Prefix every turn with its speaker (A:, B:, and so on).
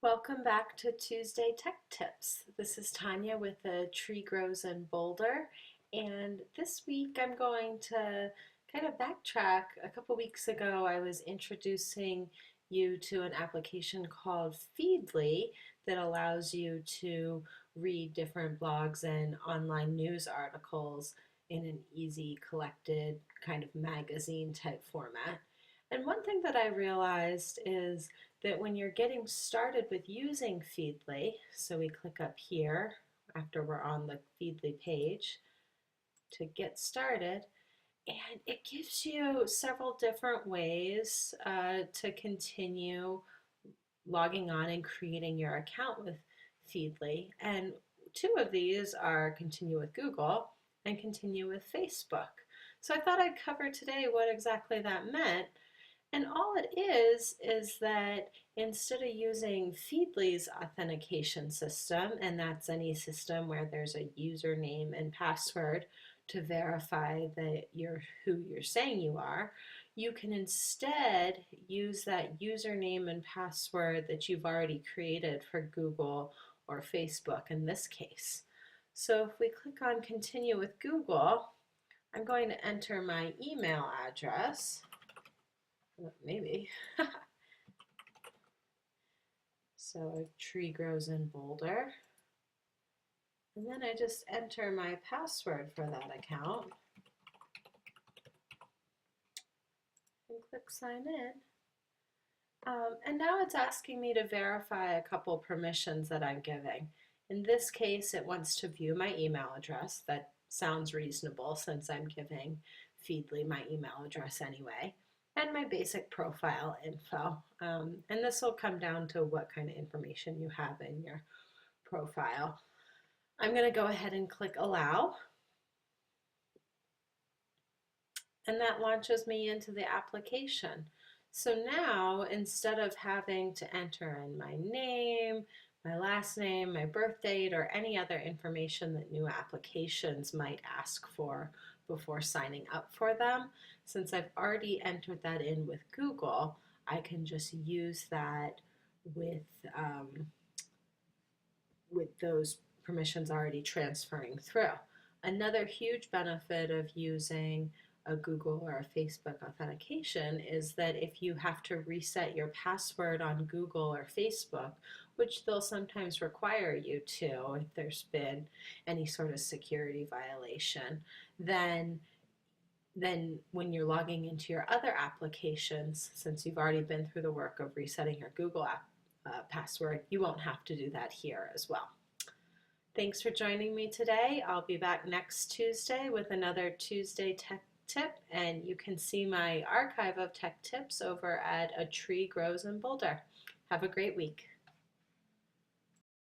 A: Welcome back to Tuesday Tech Tips. This is Tanya with A Tree Grows in Boulder, and this week I'm going to kind of backtrack. A couple weeks ago I was introducing you to an application called Feedly that allows you to read different blogs and online news articles in an easy, collected kind of magazine type format. And one thing that I realized is that when you're getting started with using Feedly, so we click up here after we're on the Feedly page to get started, and it gives you several different ways to continue logging on and creating your account with Feedly. And two of these are continue with Google and continue with Facebook. So I thought I'd cover today what exactly that meant. And all it is that instead of using Feedly's authentication system, and that's any system where there's a username and password to verify that you're who you're saying you are, you can instead use that username and password that you've already created for Google or Facebook in this case. So if we click on continue with Google, I'm going to enter my email address. Maybe. So a tree grows in Boulder. And then I just enter my password for that account and click sign in. And now it's asking me to verify a couple permissions that I'm giving. In this case, it wants to view my email address. That sounds reasonable since I'm giving Feedly my email address anyway, and my basic profile info. And this will come down to what kind of information you have in your profile. I'm going to go ahead and click allow. And that launches me into the application. So now, instead of having to enter in my name, my last name, my birth date, or any other information that new applications might ask for before signing up for them, since I've already entered that in with Google, I can just use that with those permissions already transferring through. Another huge benefit of using a Google or a Facebook authentication is that if you have to reset your password on Google or Facebook, which they'll sometimes require you to if there's been any sort of security violation, then when you're logging into your other applications, since you've already been through the work of resetting your Google password, you won't have to do that here as well. Thanks for joining me today. I'll be back next Tuesday with another Tuesday Tech Tip, and you can see my archive of tech tips over at A Tree Grows in Boulder. Have a great week.